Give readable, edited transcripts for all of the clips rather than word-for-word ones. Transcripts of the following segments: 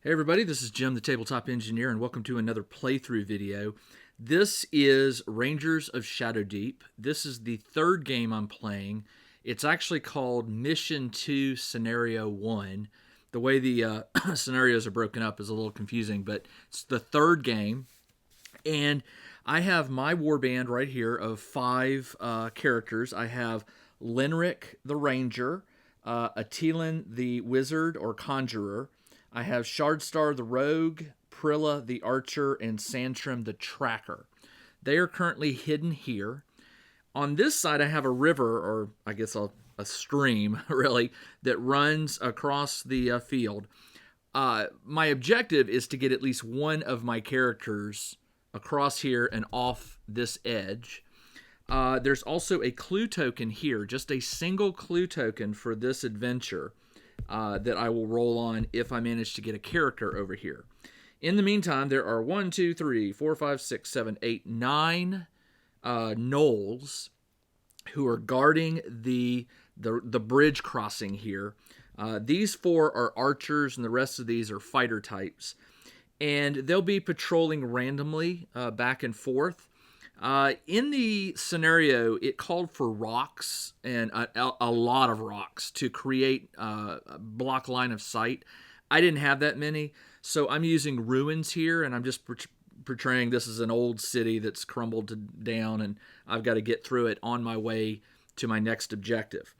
Hey everybody, this is Jim the Tabletop Engineer and welcome to another playthrough video. This is Rangers of Shadow Deep. This is the third game I'm playing. It's actually called Mission 2 Scenario 1. The way the scenarios are broken up is a little confusing, but it's the third game. And I have my warband right here of 5 characters. I have Lenric the Ranger, Atilin the Wizard or Conjurer. I have Shardstar the Rogue, Prilla the Archer, and Sandtrim the Tracker. They are currently hidden here. On this side, I have a river, or I guess a stream, really, that runs across the field. My objective is to get at least one of my characters across here and off this edge. There's also a clue token here, just a single clue token for this adventure. That I will roll on if I manage to get a character over here. In the meantime, there are 1, 2, 3, 4, 5, 6, 7, 8, 9 gnolls who are guarding the bridge crossing here. These 4 are archers, and the rest of these are fighter types. And they'll be patrolling randomly back and forth. In the scenario, it called for rocks and a lot of rocks to create a block line of sight. I didn't have that many, so I'm using ruins here, and I'm just portraying this as an old city that's crumbled down, and I've got to get through it on my way to my next objective.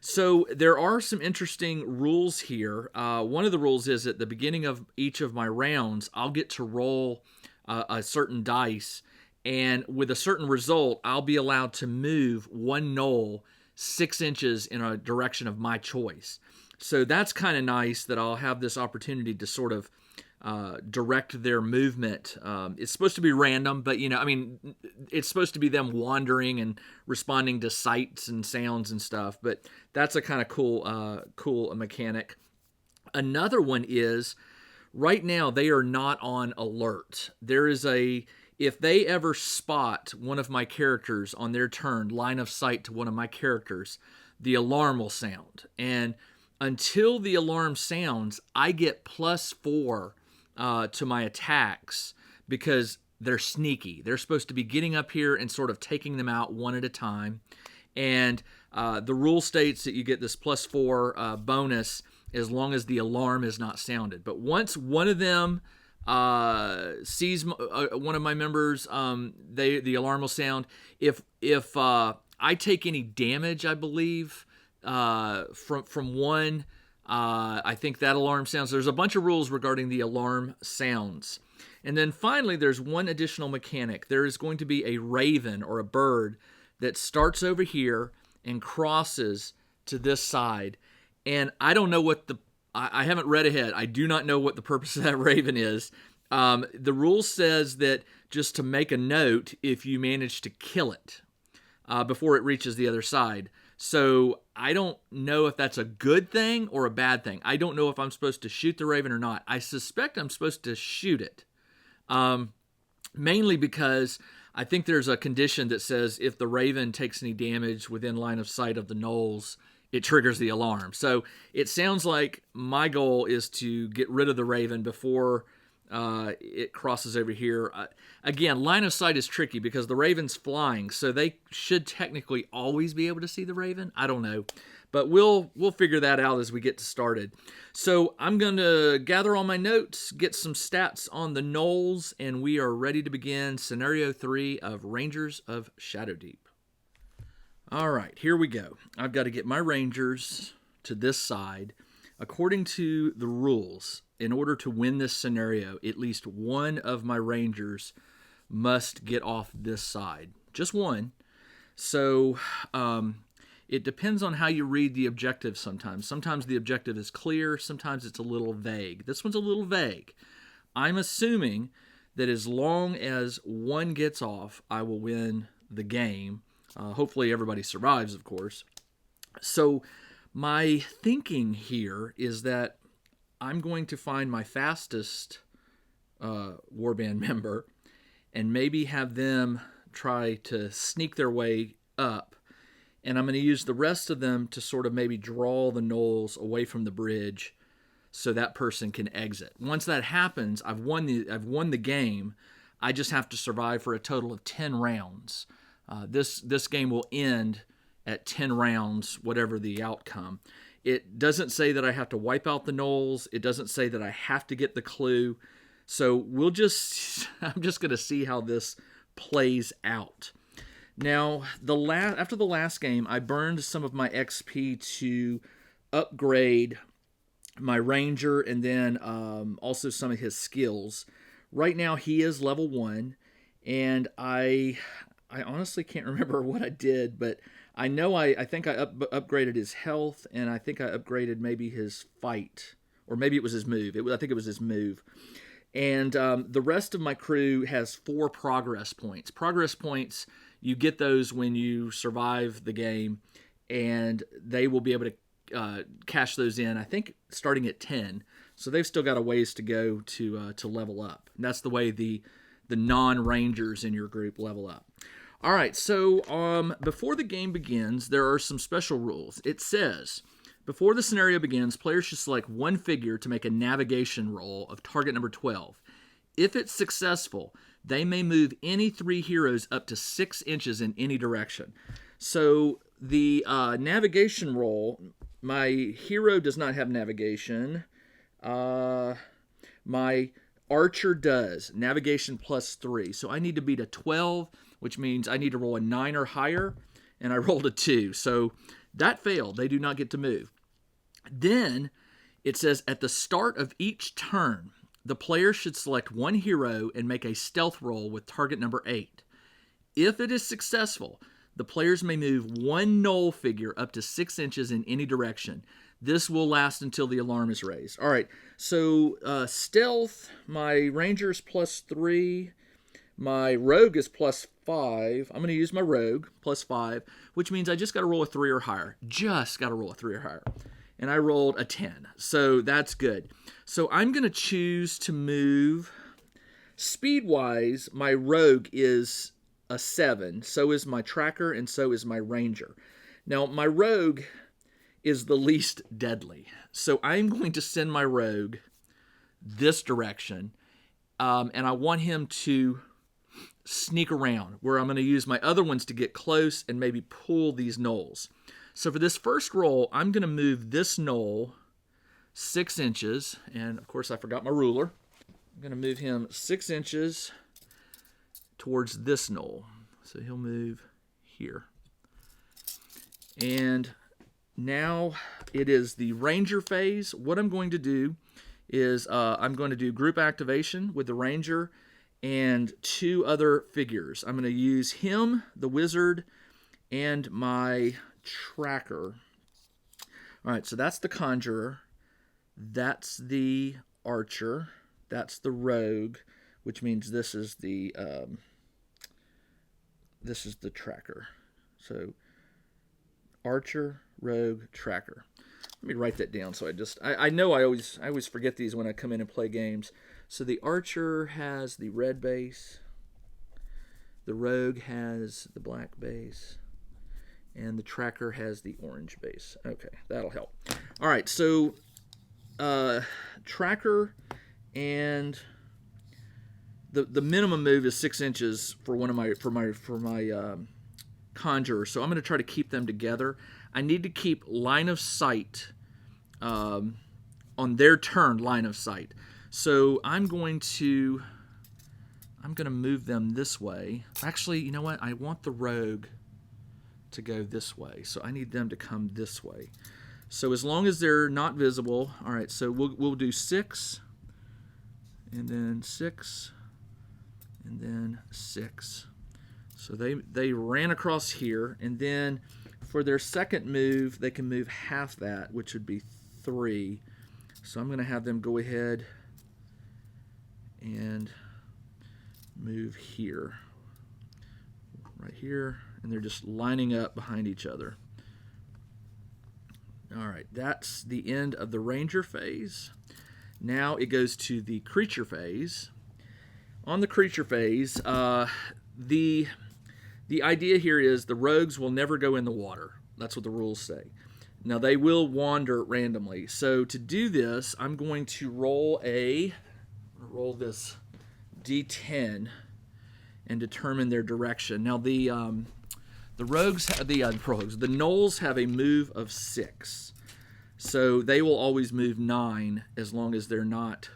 So there are some interesting rules here. One of the rules is at the beginning of each of my rounds, I'll get to roll a certain dice, and with a certain result, I'll be allowed to move one gnoll 6 inches in a direction of my choice. So that's kind of nice that I'll have this opportunity to sort of direct their movement. It's supposed to be random, but it's supposed to be them wandering and responding to sights and sounds and stuff. But that's a kind of cool mechanic. Another one is right now they are not on alert. If they ever spot one of my characters on their turn, line of sight to one of my characters, the alarm will sound. And until the alarm sounds, I get +4 to my attacks because they're sneaky. They're supposed to be getting up here and sort of taking them out one at a time. And the rule states that you get this +4 bonus as long as the alarm is not sounded. But once one of them sees one of my members, the alarm will sound. If I take any damage, I believe from one, I think that alarm sounds. There's a bunch of rules regarding the alarm sounds. And then finally, there's one additional mechanic. There is going to be a raven or a bird that starts over here and crosses to this side. And I don't know what I haven't read ahead. I do not know what the purpose of that raven is. The rule says that just to make a note if you manage to kill it before it reaches the other side. So I don't know if that's a good thing or a bad thing. I don't know if I'm supposed to shoot the raven or not. I suspect I'm supposed to shoot it. Mainly because I think there's a condition that says if the raven takes any damage within line of sight of the gnolls, it triggers the alarm. So it sounds like my goal is to get rid of the raven before it crosses over here. Again, line of sight is tricky because the raven's flying, so they should technically always be able to see the raven. I don't know, but we'll figure that out as we get started. So I'm going to gather all my notes, get some stats on the gnolls, and we are ready to begin Scenario 3 of Rangers of Shadow Deep. All right, here we go. I've got to get my Rangers to this side. According to the rules, in order to win this scenario, at least one of my Rangers must get off this side. Just one. So it depends on how you read the objective sometimes. Sometimes the objective is clear. Sometimes it's a little vague. This one's a little vague. I'm assuming that as long as one gets off, I will win the game. Hopefully everybody survives, of course. So my thinking here is that I'm going to find my fastest warband member and maybe have them try to sneak their way up. And I'm going to use the rest of them to sort of maybe draw the gnolls away from the bridge so that person can exit. Once that happens, I've won the game. I just have to survive for a total of 10 rounds. This game will end at 10 rounds, whatever the outcome. It doesn't say that I have to wipe out the gnolls. It doesn't say that I have to get the clue. So I'm just going to see how this plays out. Now, after the last game, I burned some of my XP to upgrade my ranger and then also some of his skills. Right now, he is level 1, and I honestly can't remember what I did, but I know I think I upgraded his health, and I think I upgraded maybe his fight, or maybe it was his move. I think it was his move. And the rest of my crew has 4 progress points. Progress points, you get those when you survive the game, and they will be able to cash those in, I think, starting at 10. So they've still got a ways to go to level up. And that's the way the non-rangers in your group level up. All right, so before the game begins, there are some special rules. It says, before the scenario begins, players should select one figure to make a navigation roll of target number 12. If it's successful, they may move any 3 heroes up to 6 inches in any direction. So the navigation roll, my hero does not have navigation. My archer does. Navigation +3. So I need to beat a 12, which means I need to roll a 9 or higher, and I rolled a 2. So that failed. They do not get to move. Then it says at the start of each turn, the player should select one hero and make a stealth roll with target number 8. If it is successful, the players may move one gnoll figure up to 6 inches in any direction. This will last until the alarm is raised. All right, so stealth, my ranger is +3. My rogue is +5. I'm going to use my rogue, +5, which means I just got to roll a 3 or higher. Just got to roll a 3 or higher. And I rolled a 10, so that's good. So I'm going to choose to move. Speed-wise, my rogue is a 7. So is my tracker, and so is my ranger. Now, my rogue is the least deadly. So I'm going to send my rogue this direction, and I want him to sneak around, where I'm going to use my other ones to get close and maybe pull these gnolls. So for this first roll, I'm going to move this gnoll 6 inches, and of course I forgot my ruler. I'm going to move him 6 inches towards this gnoll. So he'll move here. And now it is the ranger phase. What I'm going to do is I'm going to do group activation with the ranger and 2 other figures. I'm going to use him, the wizard, and my tracker. All right, so that's the conjurer. That's the archer. That's the rogue, which means this is the tracker. So archer, rogue, tracker. Let me write that down. So I know I always forget these when I come in and play games. So the archer has the red base, the rogue has the black base, and the tracker has the orange base. Okay, that'll help. All right, so tracker and the minimum move is 6 inches for my conjurer. So I'm going to try to keep them together. I need to keep line of sight on their turn, line of sight. So I'm going to move them this way. Actually, you know what? I want the rogue to go this way. So I need them to come this way. So as long as they're not visible, all right, so we'll do 6, and then 6, and then 6. So they ran across here, and then for their second move, they can move half that, which would be 3. So I'm going to have them go ahead and move here, right here, and they're just lining up behind each other. All right, that's the end of the ranger phase. Now it goes to the creature phase. On the creature phase, the idea here is the rogues will never go in the water. That's what the rules say. Now they will wander randomly. So to do this, I'm going to roll this D10 and determine their direction. Now the gnolls have a move of 6, so they will always move 9 as long as they're not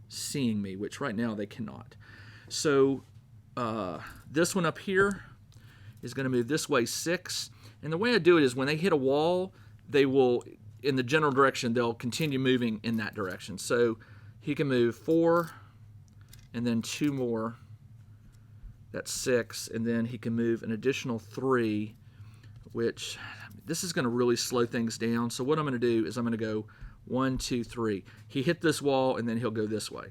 seeing me, which right now they cannot. So this one up here is going to move this way 6, and the way I do it is when they hit a wall, they will, in the general direction, they'll continue moving in that direction. So he can move 4, and then 2 more. That's 6, and then he can move an additional 3, which this is going to really slow things down. So what I'm going to do is I'm going to go 1, 2, 3. He hit this wall, and then he'll go this way.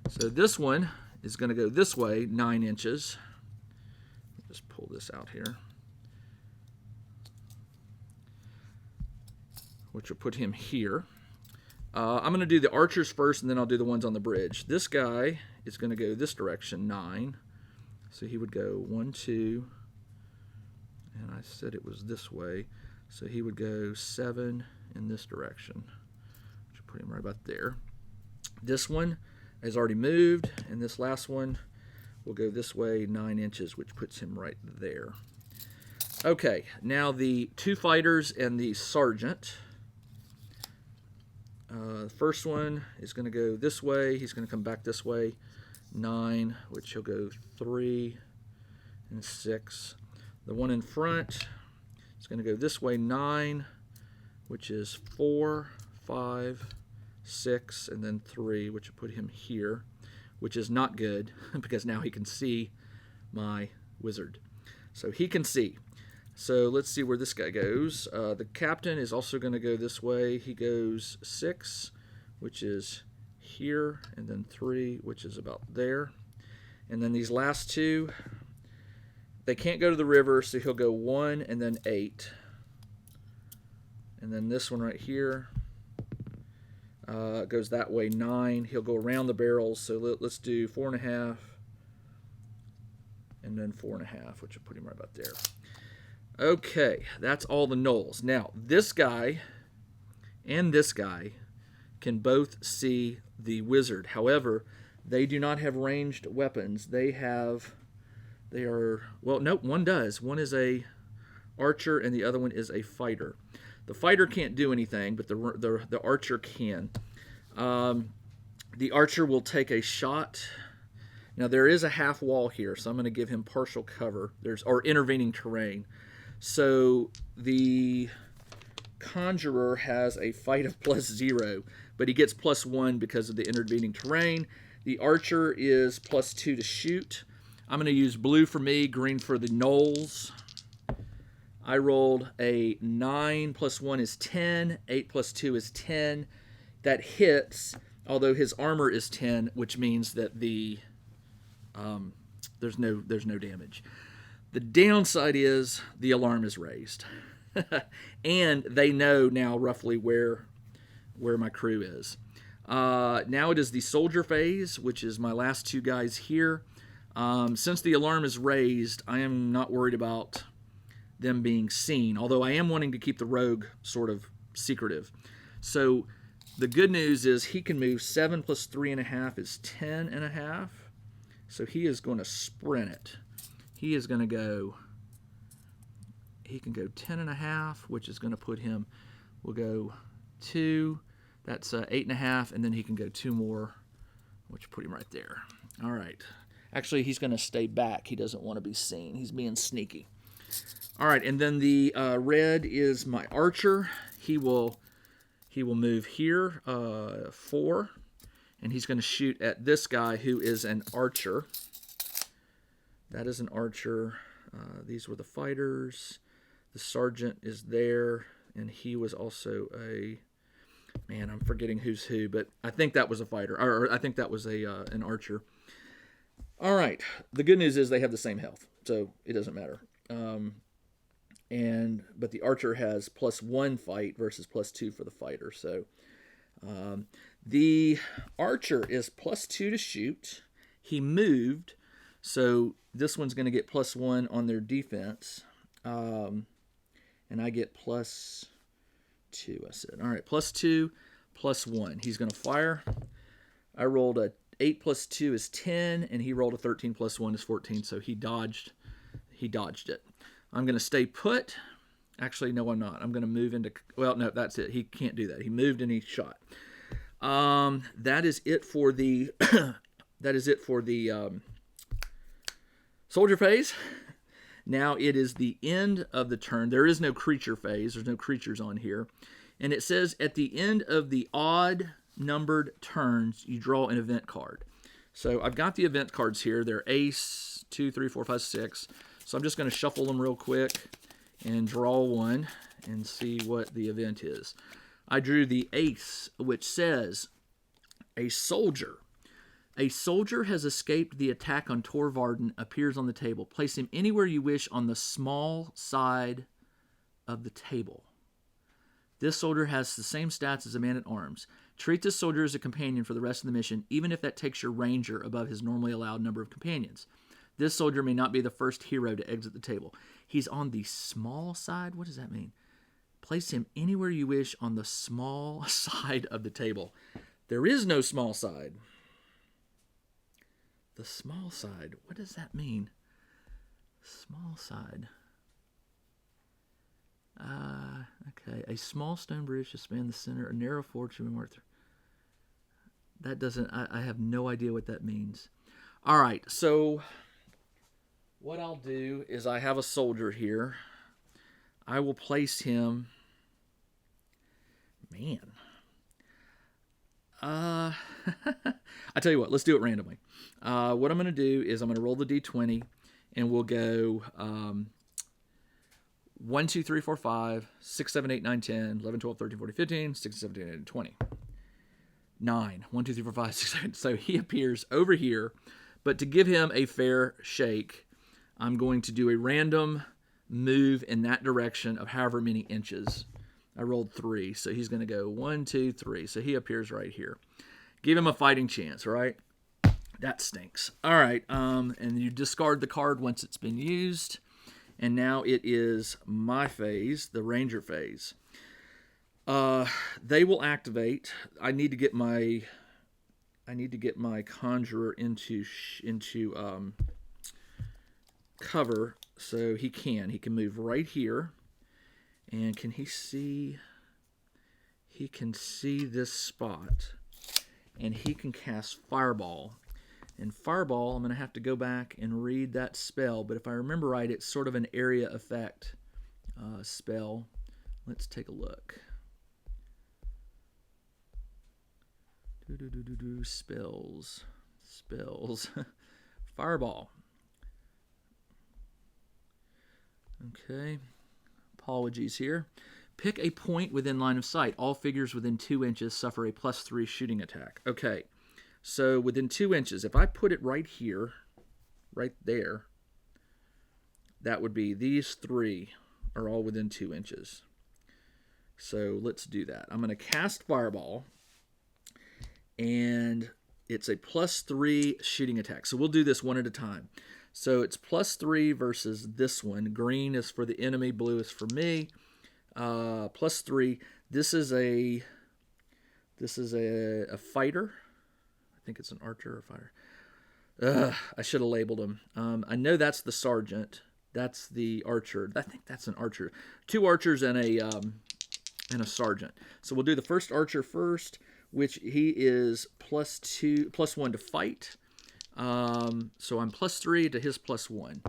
So this one is going to go this way 9 inches. Just pull this out here, which will put him here. I'm going to do the archers first, and then I'll do the ones on the bridge. This guy is going to go this direction, 9. So he would go 1, 2, and I said it was this way. So he would go 7 in this direction, which will put him right about there. This one has already moved, and this last one will go this way 9 inches, which puts him right there. Okay, now the 2 fighters and the sergeant. The first one is going to go this way. He's going to come back this way, 9, which he'll go 3 and 6. The one in front is going to go this way, 9, which is 4, 5, 6, and then 3, which will put him here, which is not good because now he can see my wizard. So he can see. So let's see where this guy goes. The captain is also going to go this way. He goes 6, which is here, and then 3, which is about there. And then these last 2, they can't go to the river, so he'll go 1 and then 8. And then this one right here goes that way, 9. He'll go around the barrels, so let's do 4.5 and then 4.5, which will put him right about there. Okay, that's all the gnolls. Now, this guy and this guy can both see the wizard. However, they do not have ranged weapons. One does. One is a archer and the other one is a fighter. The fighter can't do anything, but the archer can. The archer will take a shot. Now, there is a half wall here, so I'm going to give him partial cover. Or intervening terrain. So the conjurer has a fight of +0, but he gets +1 because of the intervening terrain. The archer is +2 to shoot. I'm going to use blue for me, green for the gnolls. I rolled a 9 + 1 is 10, 8 + 2 is 10. That hits, although his armor is 10, which means that there's no damage. The downside is the alarm is raised. And they know now roughly where my crew is. Now it is the soldier phase, which is my last 2 guys here. Since the alarm is raised, I am not worried about them being seen, although I am wanting to keep the rogue sort of secretive. So the good news is he can move 7 + 3.5 is 10.5. So he is going to sprint it. He is going to go, he can go 10.5, which is going to put him, we'll go 2, that's 8.5, and then he can go 2 more, which put him right there. All right. Actually, he's going to stay back. He doesn't want to be seen. He's being sneaky. All right, and then the red is my archer. He will move here, 4, and he's going to shoot at this guy who is an archer. That is an archer. These were the fighters. The sergeant is there, and he was also a... Man, I'm forgetting who's who, but I think that was a fighter, or I think that was an archer. All right. The good news is they have the same health, so it doesn't matter. But the archer has +1 fight versus +2 for the fighter. So the archer is +2 to shoot. He moved, so this one's going to get +1 on their defense, and I get +2 2, I said. All right, +2, +1. He's going to fire. I rolled a 8 + 2 is 10, and he rolled a 13 + 1 is 14, so he dodged it. I'm going to stay put. Actually, no, I'm not. I'm going to move into... Well, no, that's it. He can't do that. He moved and he shot. That is it for the... that is it for the soldier phase. Now it is the end of the turn. There is no creature phase. There's no creatures on here. And it says at the end of the odd numbered turns, you draw an event card. So I've got the event cards here. They're ace, 2, 3, 4, 5, 6. So I'm just going to shuffle them real quick and draw one and see what the event is. I drew the ace, which says a soldier. A soldier has escaped the attack on Torvarden, appears on the table. Place him anywhere you wish on the small side of the table. This soldier has the same stats as a man-at-arms. Treat this soldier as a companion for the rest of the mission, even if that takes your ranger above his normally allowed number of companions. This soldier may not be the first hero to exit the table. He's on the small side? What does that mean? Place him anywhere you wish on the small side of the table. There is no small side. The small side. What does that mean? Small side. Okay. A small stone bridge to span the center. A narrow ford should be marked through. That doesn't... I have no idea what that means. All right. So what I'll do is I have a soldier here. I will place him... Man. I tell you what, let's do it randomly. What I'm going to do is I'm going to roll the D20, and we'll go 1, 2, 3, 4, 5, 6, 7, 8, 9, 10, 11, 12, 13, 14, 15, 16, 17, 18, 20. 9. 1, 2, 3, 4, 5, 6, 7. So he appears over here, but to give him a fair shake, I'm going to do a random move in that direction of however many inches. I rolled 3, so he's going to go 1, 2, 3. So he appears right here. Give him a fighting chance, right? That stinks. All right, and you discard the card once it's been used. And now it is my phase, the ranger phase. They will activate. I need to get my conjurer into cover, so he can move right here. And can he see? He can see this spot, and he can cast Fireball. And Fireball, I'm going to have to go back and read that spell, but if I remember right, it's sort of an area effect spell. Let's take a look. Spells. Fireball. Okay. Apologies here. Pick a point within line of sight. All figures within 2 inches suffer a +3 shooting attack. Okay. So within 2 inches, if I put it right here, right there, that would be these 3 are all within 2 inches. So let's do that. I'm going to cast Fireball, and it's a +3 shooting attack. So we'll do this one at a time. So it's +3 versus this one. Green is for the enemy, blue is for me. +3. This is a fighter. I think it's an archer or a fighter. I should have labeled him. I know that's the sergeant. That's the archer. I think that's an archer. 2 archers and a sergeant. So we'll do the first archer first, which he is +1 to fight. So I'm +3 to his +1.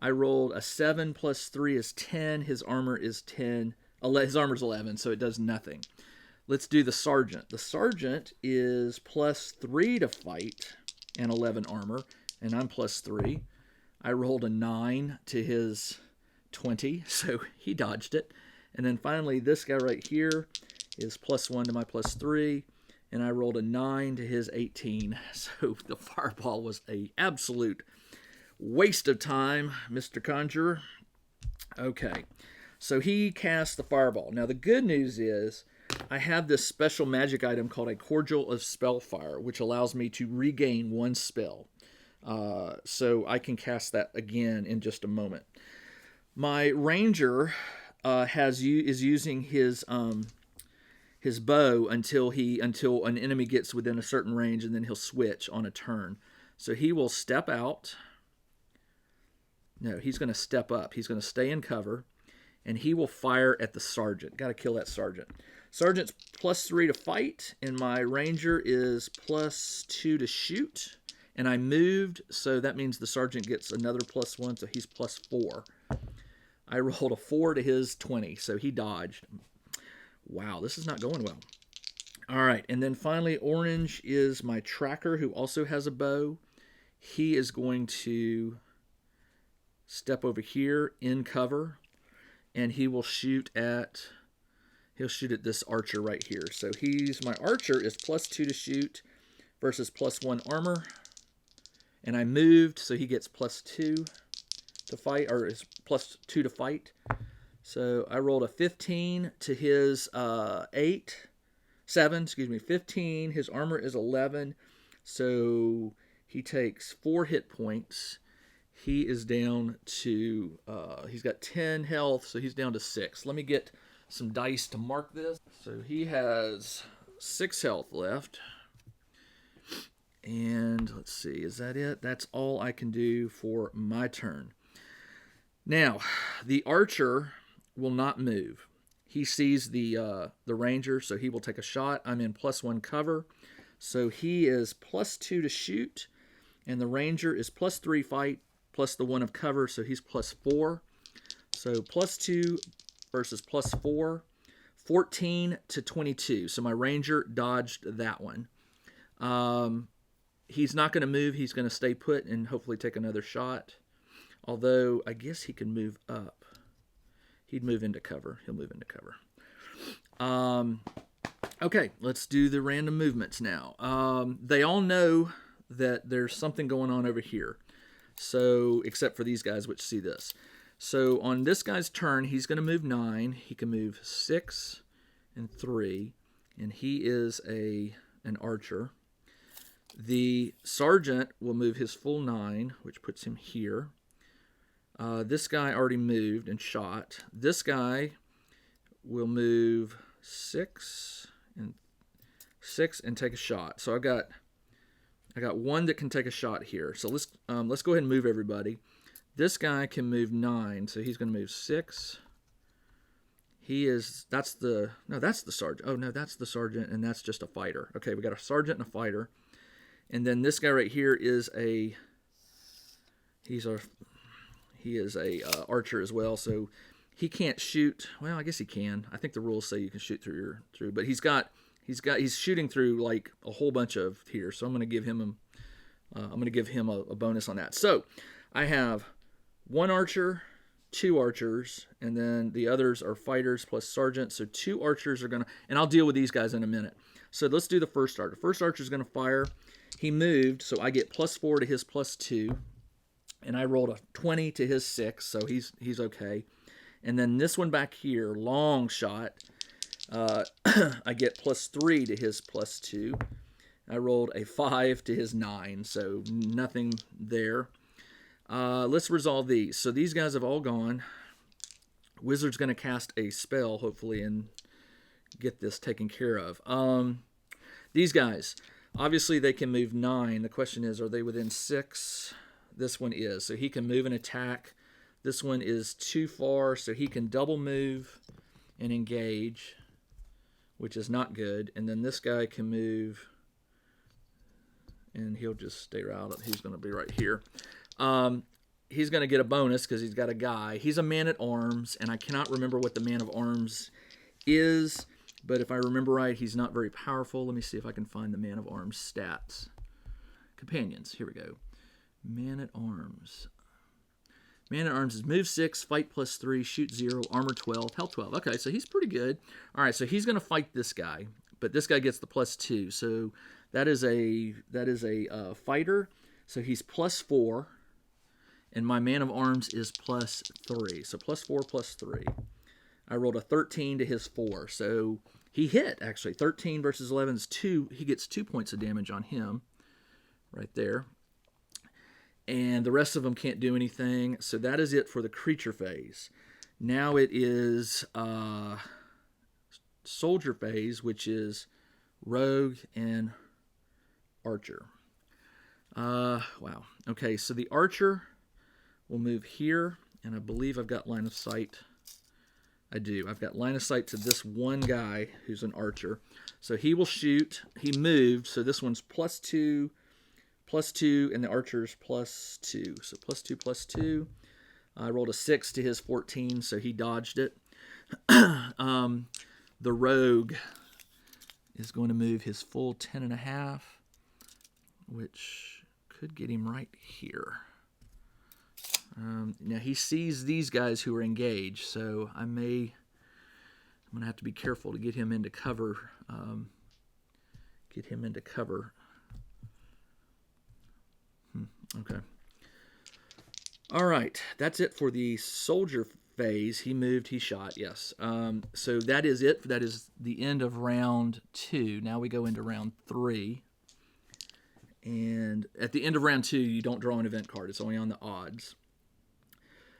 I rolled a 7 + 3 is 10. His armor is 10. His armor's 11, so it does nothing. Let's do the sergeant. The sergeant is +3 to fight and 11 armor, and I'm +3. I rolled a 9 to his 20, so he dodged it. And then finally, this guy right here is +1 to my +3, and I rolled a 9 to his 18. So the Fireball was an absolute waste of time, Mr. Conjurer. Okay, so he cast the Fireball. Now the good news is I have this special magic item called a Cordial of Spellfire, which allows me to regain 1 spell. So I can cast that again in just a moment. My ranger is using his bow until an enemy gets within a certain range, and then he'll switch on a turn. So he will step out. No, he's going to step up. He's going to stay in cover, and he will fire at the sergeant. Got to kill that sergeant. Sergeant's +3 to fight, and my ranger is +2 to shoot. And I moved, so that means the sergeant gets another +1, so he's +4. I rolled a 4 to his 20, so he dodged. Wow, this is not going well. All right, and then finally, orange is my tracker, who also has a bow. He is going to step over here in cover, and he will shoot at this archer right here. So my archer is +2 to shoot versus +1 armor. And I moved, so he gets +2 to fight, or is +2 to fight. So I rolled a 15 to his 15. His armor is 11, so he takes 4 hit points. He is down to, he's got 10 health, so he's down to 6. Let me get some dice to mark this. So he has 6 health left. And let's see, is that it? That's all I can do for my turn. Now, the archer will not move. He sees the ranger, so he will take a shot. I'm in +1 cover, so he is +2 to shoot, and the ranger is +3 fight, plus the 1 of cover, so he's +4. So +2 versus +4, 14 to 22. So my ranger dodged that one. He's not going to move. He's going to stay put and hopefully take another shot. Although, I guess he can move up. He'd move into cover. He'll move into cover. Okay, let's do the random movements now. They all know that there's something going on over here. So, except for these guys, which see this. So, on this guy's turn, he's going to move 9. He can move 6 and 3. And he is an archer. The sergeant will move his full 9, which puts him here. This guy already moved and shot. This guy will move 6 and take a shot. So I got one that can take a shot here. So let's go ahead and move everybody. This guy can move 9, so he's going to move 6. That's the sergeant. Oh no, that's the sergeant, and that's just a fighter. Okay, we got a sergeant and a fighter. And then this guy right here is a archer as well, so he can't shoot. Well, I guess he can. I think the rules say you can shoot through, but he's shooting through like a whole bunch of here. So I'm going to give him a bonus on that. So I have 1 archer, 2 archers, and then the others are fighters plus sergeant. So 2 archers are going to, and I'll deal with these guys in a minute. So let's do the first archer. First archer is going to fire. He moved, so I get +4 to his +2, and I rolled a 20 to his 6, so he's okay. And then this one back here, long shot, I get +3 to his +2. I rolled a 5 to his 9, so nothing there. Let's resolve these. So these guys have all gone. Wizard's going to cast a spell, hopefully, and get this taken care of. These guys, obviously they can move 9. The question is, are they within 6? This one is, so he can move and attack. This one is too far, so he can double move and engage, which is not good. And then this guy can move, and he'll just stay out. He's going to be right here. He's going to get a bonus because he's got a guy. He's a man-at-arms, and I cannot remember what the man-of-arms is, but if I remember right, he's not very powerful. Let me see if I can find the man-of-arms stats. Companions, here we go. Man-at-arms. Man-at-arms is move 6, fight +3, shoot 0, armor 12, health 12. Okay, so he's pretty good. All right, so he's going to fight this guy, but this guy gets the +2. So that is a fighter. So he's +4, and my man-of-arms is +3. So +4, +3. I rolled a 13 to his 4, so he hit, actually. 13 versus 11 is 2. He gets 2 points of damage on him right there. And the rest of them can't do anything, so that is it for the creature phase. Now it is soldier phase, which is rogue and archer. Wow. Okay, so the archer will move here, and I believe I've got line of sight. I do. I've got line of sight to this one guy who's an archer. So he will shoot. He moved, so this one's +2, +2, and the archer's +2. So +2, +2. I rolled a 6 to his 14, so he dodged it. The rogue is going to move his full 10.5, which could get him right here. Now he sees these guys who are engaged, so I'm going to have to be careful to get him into cover. Okay. All right, that's it for the soldier phase. He moved, he shot, yes. So that is it. That is the end of round 2. Now we go into round 3. And at the end of round 2, you don't draw an event card. It's only on the odds.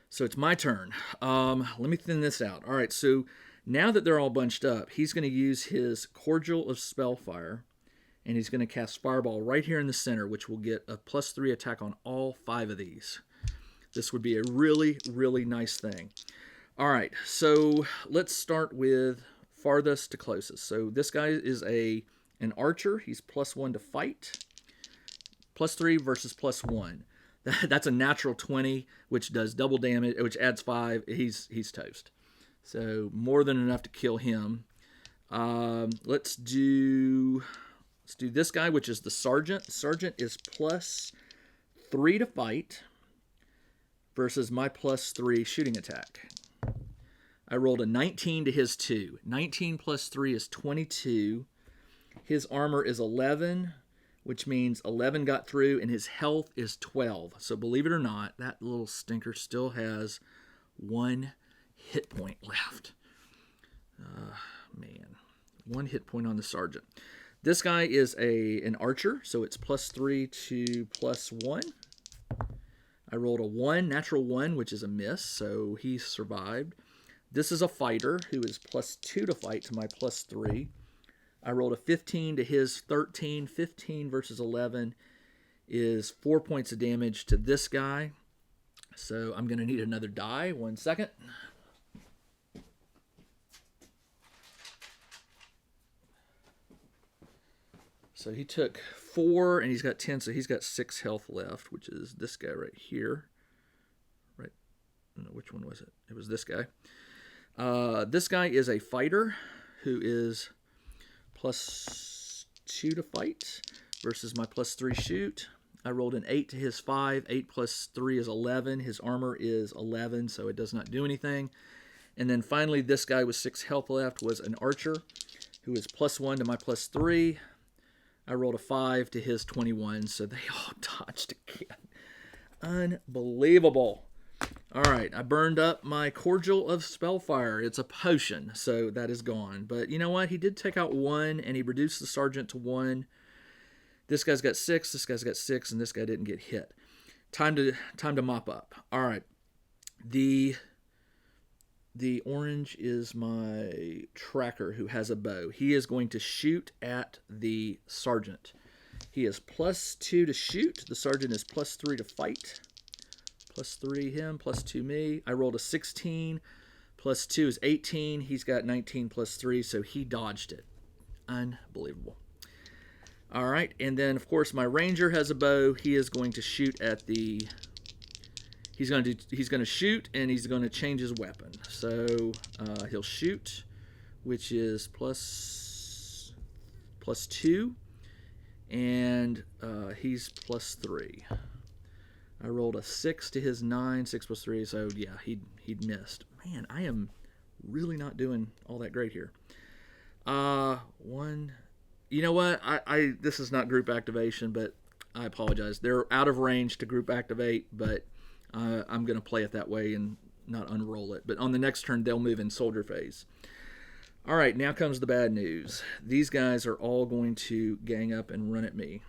So it's my turn. Let me thin this out. All right, so now that they're all bunched up, he's going to use his Cordial of Spellfire, and he's going to cast Fireball right here in the center, which will get a +3 attack on all 5 of these. This would be a really, really nice thing. All right, so let's start with farthest to closest. So this guy is an archer. He's +1 to fight. +3 versus +1. That's a natural 20, which does double damage, which adds 5. He's toast. So more than enough to kill him. Let's do this guy, which is the sergeant. The sergeant is +3 to fight versus my +3 shooting attack. I rolled a 19 to his 2. 19 +3 is 22. His armor is 11, which means 11 got through, and his health is 12. So believe it or not, that little stinker still has 1 hit point left. Man, 1 hit point on the sergeant. This guy is an archer, so it's +3 to +1. I rolled a 1, natural 1, which is a miss, so he survived. This is a fighter who is +2 to fight to my +3. I rolled a 15 to his 13. 15 versus 11 is 4 points of damage to this guy. So I'm going to need another die. 1 second. So he took 4 and he's got 10, so he's got 6 health left, which is this guy right here. Right? I don't know, which one was it? It was this guy. This guy is a fighter who is +2 to fight versus my +3 shoot. I rolled an 8 to his 5. 8 + 3 is 11. His armor is 11, so it does not do anything. And then finally, this guy with 6 health left was an archer who is +1 to my +3. I rolled a 5 to his 21, so they all dodged again. Unbelievable. All right, I burned up my Cordial of Spellfire. It's a potion, so that is gone. But you know what? He did take out 1, and he reduced the sergeant to 1. This guy's got 6, this guy's got 6, and this guy didn't get hit. Time to mop up. All right. The orange is my tracker who has a bow. He is going to shoot at the sergeant. He is +2 to shoot. The sergeant is +3 to fight. +3 him, +2 me. I rolled a 16. +2 is 18. He's got 19 +3, so he dodged it. Unbelievable. All right, and then, of course, my ranger has a bow. He is going to shoot at the... He's going to shoot, and he's going to change his weapon. So he'll shoot, which is +2, and he's +3. I rolled a 6 to his 9, 6 + 3, so yeah, he'd missed. Man, I am really not doing all that great here. One, you know what? This is not group activation, but I apologize. They're out of range to group activate, but I'm going to play it that way and not unroll it. But on the next turn, they'll move in soldier phase. All right, now comes the bad news. These guys are all going to gang up and run at me.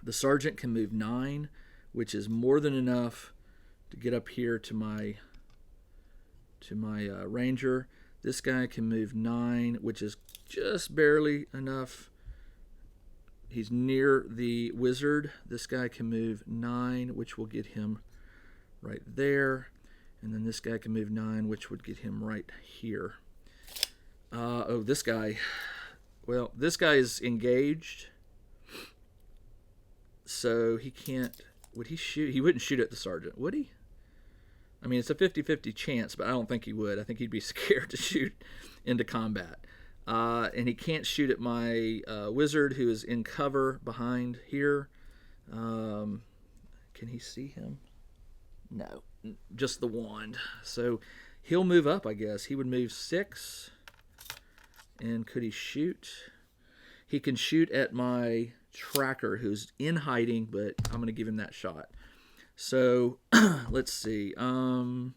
The sergeant can move 9, which is more than enough to get up here to my to my ranger. This guy can move 9, which is just barely enough. He's near the wizard. This guy can move 9, which will get him right there. And then this guy can move 9, which would get him right here. Oh, this guy. Well, this guy is engaged. So he can't... Would he shoot? He wouldn't shoot at the sergeant, would he? I mean, it's a 50-50 chance, but I don't think he would. I think he'd be scared to shoot into combat. And he can't shoot at my wizard, who is in cover behind here. Can he see him? No, just the wand. So he'll move up, I guess. He would move 6. And could he shoot? He can shoot at my tracker, who's in hiding, but I'm going to give him that shot. So let's see. All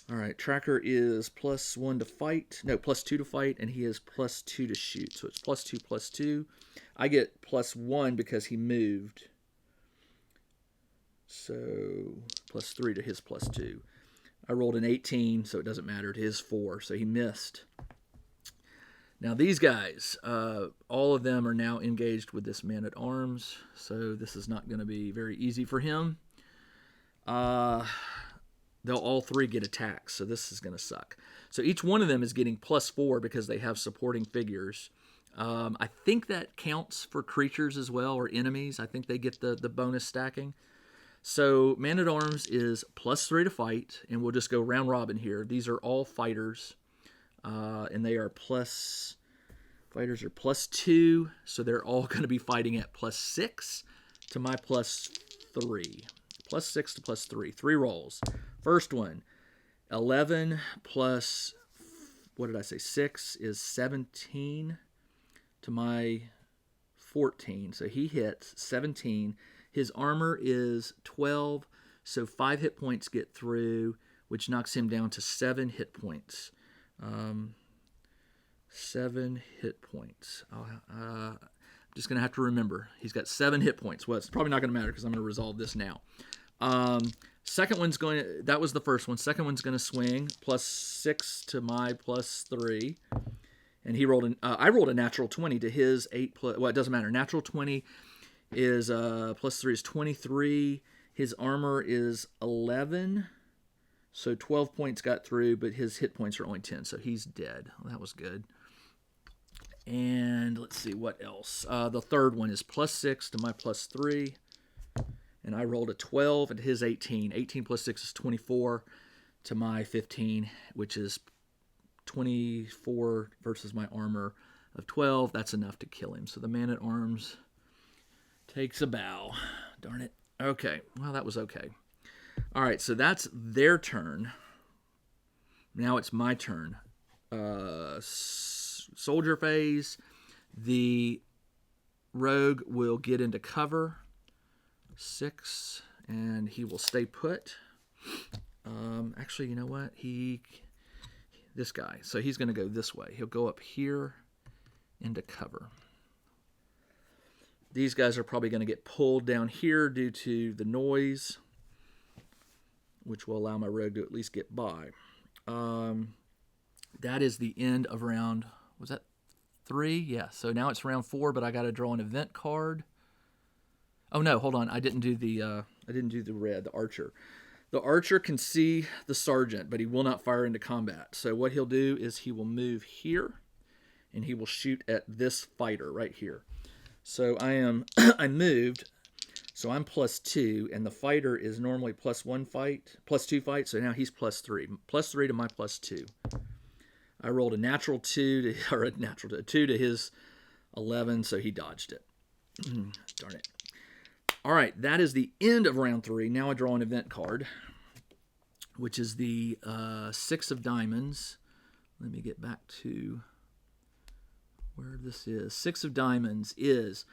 right, tracker is +1 to fight. No, +2 to fight, and he is +2 to shoot. So it's +2, +2. I get +1 because he moved. So +3 to his +2. I rolled an 18, so it doesn't matter. It is 4, so he missed. Now these guys, all of them are now engaged with this man-at-arms, so this is not going to be very easy for him. They'll all 3 get attacks, so this is going to suck. So each one of them is getting +4 because they have supporting figures. I think that counts for creatures as well, or enemies. I think they get the bonus stacking. So man-at-arms is +3 to fight, and we'll just go round robin here. These are all fighters. And they are fighters are +2, so they're all going to be fighting at +6 to my +3. +6 to +3. 3 rolls. First one, 11 plus, what did I say, 6 is 17 to my 14. So he hits 17. His armor is 12, so 5 hit points get through, which knocks him down to 7 hit points. 7 hit points. I'm just going to have to remember. He's got 7 hit points. Well, it's probably not going to matter because I'm going to resolve this now. Second one's going to... That was the first one. Second one's going to swing. +6 to my +3. And he rolled an... I rolled a natural 20 to his 8 plus... Well, it doesn't matter. Natural 20 is... +3 is 23. His armor is 11. So 12 points got through, but his hit points are only 10, so he's dead. Well, that was good. And let's see what else. The third one is +6 to my +3, and I rolled a 12 and his 18. 18 + 6 is 24 to my 15, which is 24 versus my armor of 12. That's enough to kill him. So the man-at-arms takes a bow. Darn it. Okay, well, that was okay. All right, so that's their turn. Now it's my turn. Soldier phase. The rogue will get into cover. 6, and he will stay put. Actually, you know what? This guy. So he's going to go this way. He'll go up here into cover. These guys are probably going to get pulled down here due to the noise, which will allow my rogue to at least get by. That is the end of round, was that 3? Yeah, so now it's round 4, but I got to draw an event card. Oh no, hold on, I didn't do the red, the archer. The archer can see the sergeant, but he will not fire into combat. So what he'll do is he will move here, and he will shoot at this fighter right here. So I moved. So I'm +2, and the fighter is normally +2 fight, so now he's +3. +3 to my +2. I rolled a natural 2 to his 11, so he dodged it. Darn it. All right, that is the end of round 3. Now I draw an event card, which is the 6 of diamonds. Let me get back to where this is. 6 of diamonds is...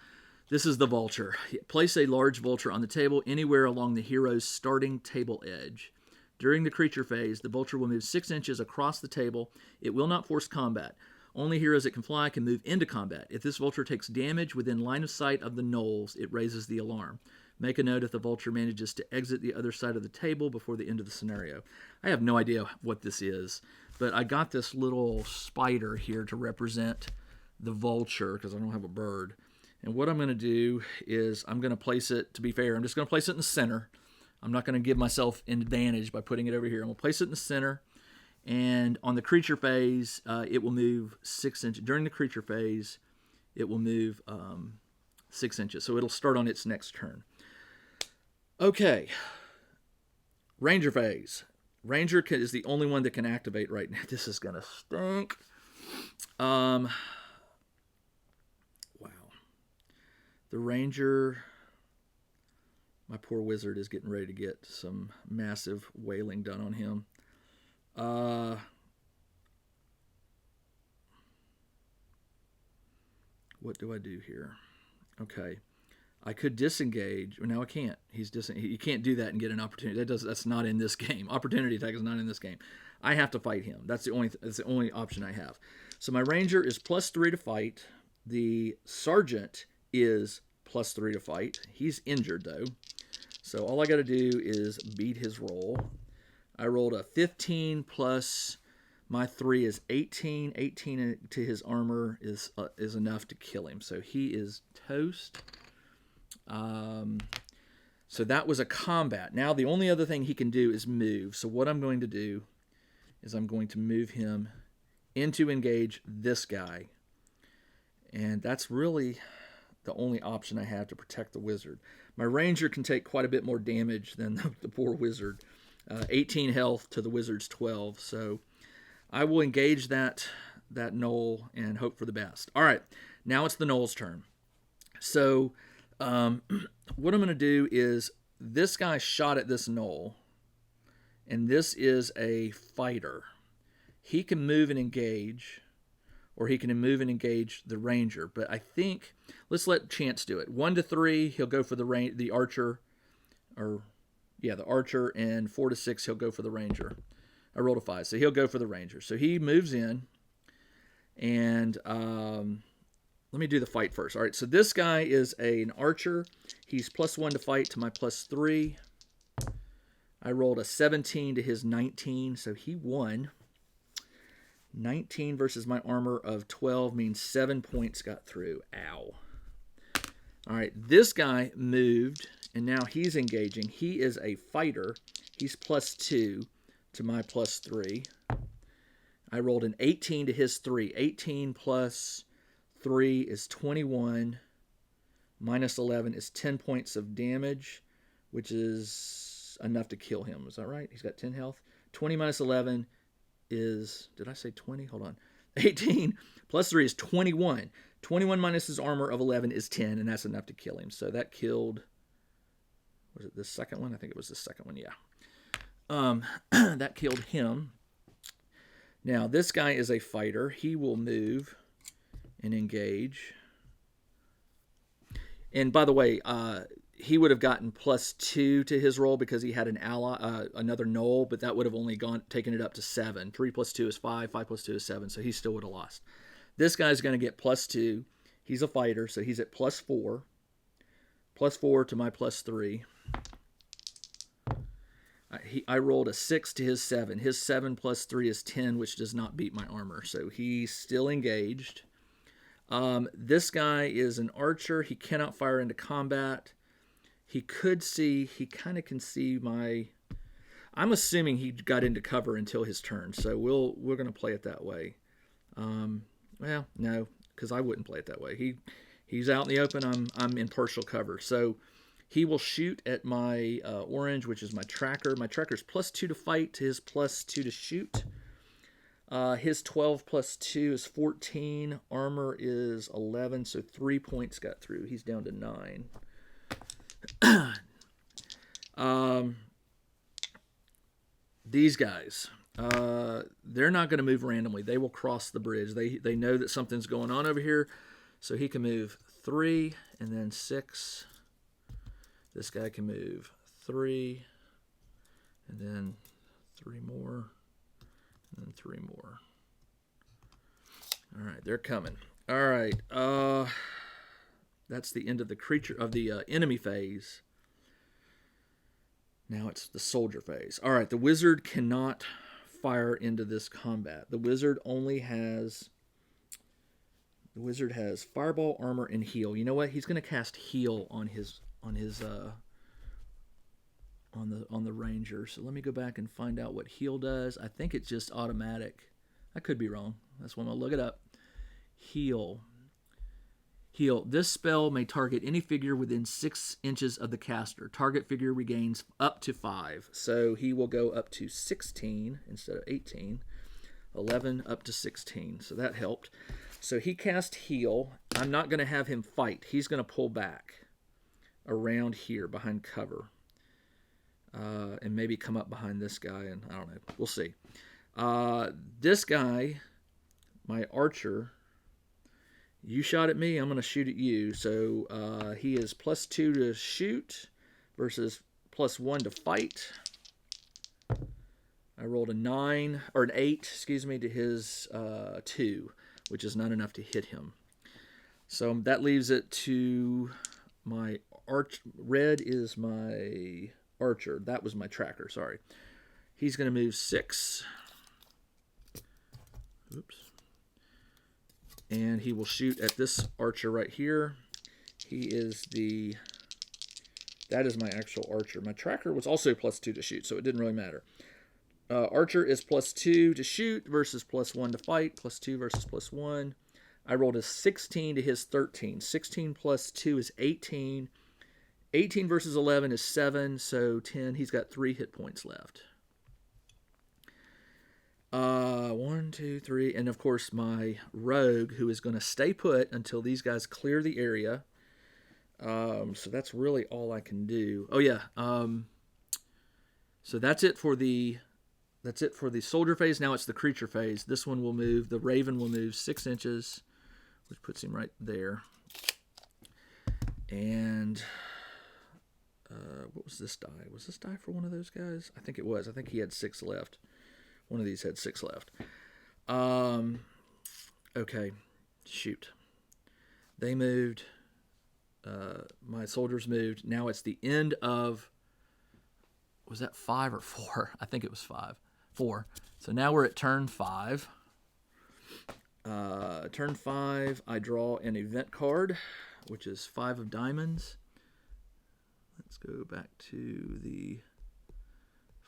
This is the vulture. Place a large vulture on the table anywhere along the hero's starting table edge. During the creature phase, the vulture will move 6 inches across the table. It will not force combat. Only heroes that can fly can move into combat. If this vulture takes damage within line of sight of the gnolls, it raises the alarm. Make a note if the vulture manages to exit the other side of the table before the end of the scenario. I have no idea what this is, but I got this little spider here to represent the vulture because I don't have a bird. And what I'm going to do is I'm going to place it, to be fair, I'm just going to place it in the center. I'm not going to give myself an advantage by putting it over here. I'm going to place it in the center. And on the creature phase, it will move 6 inches. During the creature phase, it will move 6 inches. So it'll start on its next turn. Okay. Ranger phase. Ranger is the only one that can activate right now. This is going to stink. Wow. The Ranger... My poor wizard is getting ready to get some massive wailing done on him. What do I do here? Okay. I could disengage. No, I can't. You can't do that and get an opportunity. That's not in this game. Opportunity attack is not in this game. I have to fight him. That's the only option I have. So my Ranger is +3 to fight. The Sergeant is +3 to fight. He's injured though. So all I got to do is beat his roll. I rolled a 15 plus my 3 is 18. 18 to his armor is enough to kill him. So he is toast. So that was a combat. Now the only other thing he can do is move. So what I'm going to do is I'm going to move him into engage this guy. And that's really the only option I have to protect the wizard. My Ranger can take quite a bit more damage than the poor wizard. 18 health to the wizard's 12. So I will engage that gnoll and hope for the best. All right, now it's the gnoll's turn. So what I'm going to do is this guy shot at this gnoll, and this is a fighter. He can move and engage, or he can move and engage the Ranger. But I think, let's let Chance do it. 1 to 3, he'll go for the archer, the archer, and 4 to 6, he'll go for the Ranger. I rolled a 5, so he'll go for the Ranger. So he moves in, and let me do the fight first. All right, so this guy is an archer. He's +1 to fight to my +3. I rolled a 17 to his 19, so he won. 19 versus my armor of 12 means 7 points got through. Ow. All right, this guy moved, and now he's engaging. He is a fighter. He's +2 to my +3. I rolled an 18 to his 3. 18 plus 3 is 21. Minus 11 is 10 points of damage, which is enough to kill him. Is that right? He's got 10 health. 20 minus 11 is, did I say 20? Hold on. 18 plus 3 is 21. 21 minus his armor of 11 is 10, and that's enough to kill him. So that killed, was it the second one? I think it was the second one, yeah. That killed him. Now, this guy is a fighter. He will move and engage. And by the way, he would have gotten +2 to his roll because he had an ally, another gnoll, but that would have only taken it up to 7. 3 plus 2 is 5. 5 plus 2 is 7, so he still would have lost. This guy's going to get +2. He's a fighter, so he's at +4. +4 to my +3. I rolled a 6 to his 7. His 7 plus 3 is 10, which does not beat my armor, so he's still engaged. This guy is an archer. He cannot fire into combat. He kind of can see my... I'm assuming he got into cover until his turn, so we're going to play it that way. Well, no, because I wouldn't play it that way. He's out in the open. I'm in partial cover, so he will shoot at my orange, which is my tracker. My tracker's +2 to fight to his +2 to shoot. His 12 plus 2 is 14. Armor is 11, so 3 points got through. He's down to 9. These guys, they're not going to move randomly. They will cross the bridge. They know that something's going on over here, so he can move 3 and then 6. This guy can move 3 and then 3 more. And then 3 more. All right, they're coming. All right, that's the end of the enemy phase. Now it's the soldier phase. All right, the wizard cannot fire into this combat. The wizard has fireball, armor, and heal. You know what? He's going to cast heal on the ranger. So let me go back and find out what heal does. I think it's just automatic. I could be wrong. That's why I'm going to look it up. Heal. This spell may target any figure within 6 inches of the caster. Target figure regains up to 5. So he will go up to 16 instead of 18. 11 up to 16. So that helped. So he cast heal. I'm not going to have him fight. He's going to pull back around here behind cover. And maybe come up behind this guy. And I don't know. We'll see. This guy, my archer... You shot at me, I'm going to shoot at you. So he is +2 to shoot versus +1 to fight. I rolled an 8, to his 2, which is not enough to hit him. So that leaves it to my red is my archer. That was my tracker, sorry. He's going to move 6. Oops. And he will shoot at this archer right here. That is my actual archer. My tracker was also +2 to shoot, so it didn't really matter. Archer is +2 to shoot versus +1 to fight. +2 versus +1. I rolled a 16 to his 13. 16 plus 2 is 18. 18 versus 11 is 7, so 10. He's got 3 hit points left. 1, 2, 3, and of course my rogue, who is going to stay put until these guys clear the area. So that's really all I can do. Oh yeah. So that's it for the soldier phase. Now it's the creature phase. This one will move. The raven will move 6 inches, which puts him right there. And what was this die? Was this die for one of those guys? I think it was. I think he had 6 left. One of these had 6 left. Okay, shoot. They moved. My soldiers moved. Now it's the end of... Was that 5 or 4? I think it was 5. 4. So now we're at turn 5. Turn 5, I draw an event card, which is 5 of diamonds. Let's go back to the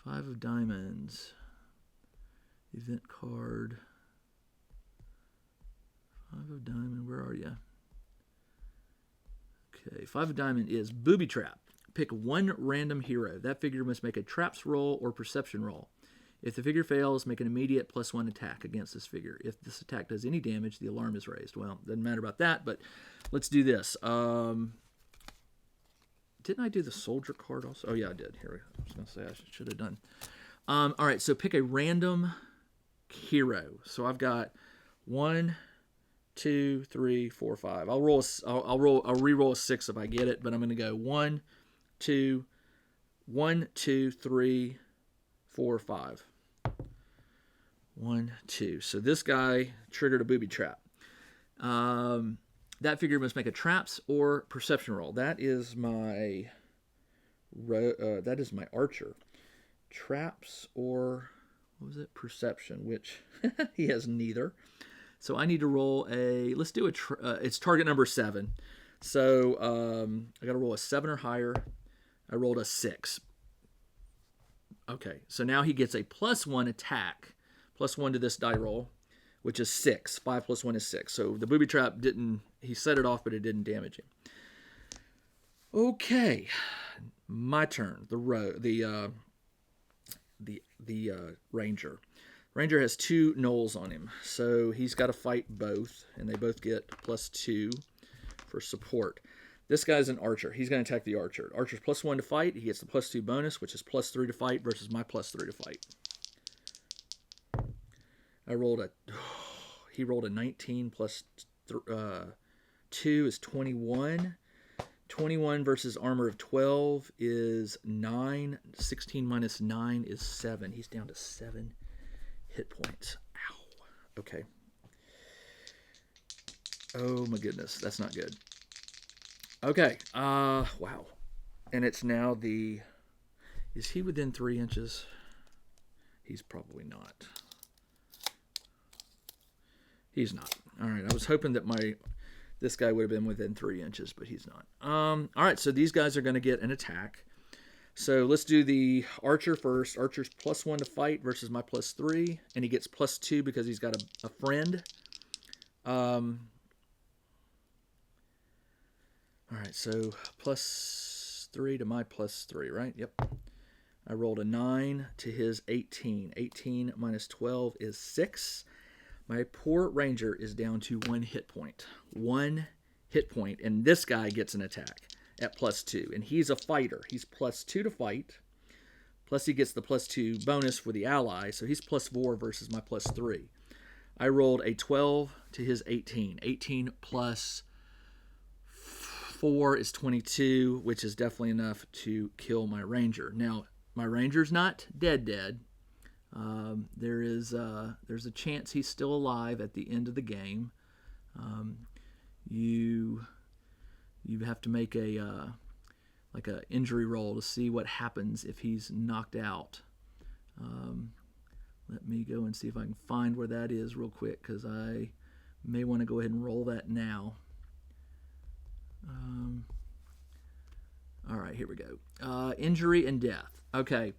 5 of diamonds. Event card. 5 of diamond, where are you? Okay, 5 of diamond is booby trap. Pick one random hero. That figure must make a traps roll or perception roll. If the figure fails, make an immediate +1 attack against this figure. If this attack does any damage, the alarm is raised. Well, doesn't matter about that, but let's do this. Didn't I do the soldier card also? Oh yeah, I did. Here, I was going to say I should have done. All right, so pick a random hero. So I've got 1, 2, 3, 4, 5. I'll re-roll a 6 if I get it, but I'm going to go 1, 2, 3, 4, 5. 1, 2. So this guy triggered a booby trap. That figure must make a traps or perception roll. That is my archer. Traps or what was it? Perception, which he has neither. So I need to roll let's do it's target number 7. So I got to roll a 7 or higher. I rolled a 6. Okay, so now he gets a +1 attack, +1 to this die roll, which is 6. 5 + 1 is 6. So the booby trap he set it off, but it didn't damage him. Okay, my turn. The ranger. Ranger has 2 gnolls on him, so he's got to fight both, and they both get +2 for support. This guy's an archer. He's going to attack the archer. Archer's +1 to fight. He gets the +2 bonus, which is +3 to fight versus my +3 to fight. He rolled a 19 plus 2 is 21. 21 versus armor of 12 is 9. 16 minus 9 is 7. He's down to 7 hit points. Ow. Okay. Oh my goodness. That's not good. Okay. Wow. And it's now the Is he within 3 inches? He's probably not. He's not. All right, I was hoping that this guy would have been within 3 inches, but he's not. All right, so these guys are going to get an attack. So let's do the archer first. Archer's +1 to fight versus my +3, and he gets +2 because he's got a friend. All right, so +3 to my +3, right? Yep. I rolled a 9 to his 18. 18 minus 12 is 6. My poor ranger is down to 1 hit point. 1 hit point, and this guy gets an attack at +2, and he's a fighter. He's +2 to fight, plus he gets the +2 bonus for the ally, so he's +4 versus my +3. I rolled a 12 to his 18. 18 plus 4 is 22, which is definitely enough to kill my ranger. Now, my ranger's not dead. There's a chance he's still alive at the end of the game. You have to make a injury roll to see what happens if he's knocked out. Let me go and see if I can find where that is real quick, because I may want to go ahead and roll that now. All right, here we go. Injury and death. Okay.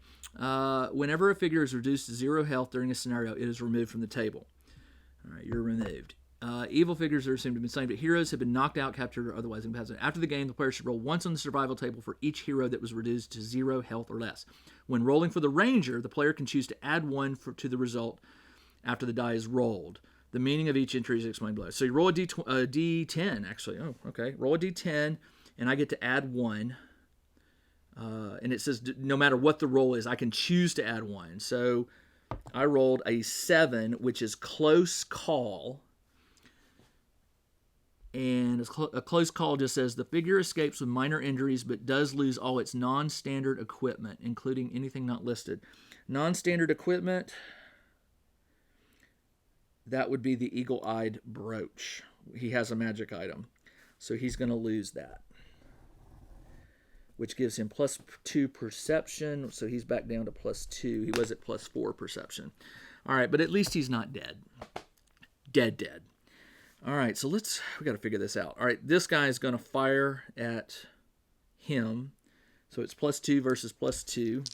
Whenever a figure is reduced to 0 health during a scenario, it is removed from the table. All right, you're removed. Evil figures are assumed to have been slain, but heroes have been knocked out, captured, or otherwise incapacitated. After the game, the player should roll once on the survival table for each hero that was reduced to 0 health or less. When rolling for the ranger, the player can choose to add 1 to the result after the die is rolled. The meaning of each entry is explained below. So you roll a D10, actually. Oh, okay. Roll a D10, and I get to add 1. And it says no matter what the roll is, I can choose to add 1. So I rolled a 7, which is close call. And a close call just says the figure escapes with minor injuries but does lose all its non-standard equipment, including anything not listed. Non-standard equipment, that would be the eagle-eyed brooch. He has a magic item, so he's going to lose that, which gives him +2 perception, so he's back down to +2. He was at +4 perception. All right, but at least he's not dead. Dead. All right, so we got to figure this out. All right, this guy is going to fire at him, so it's +2 versus +2.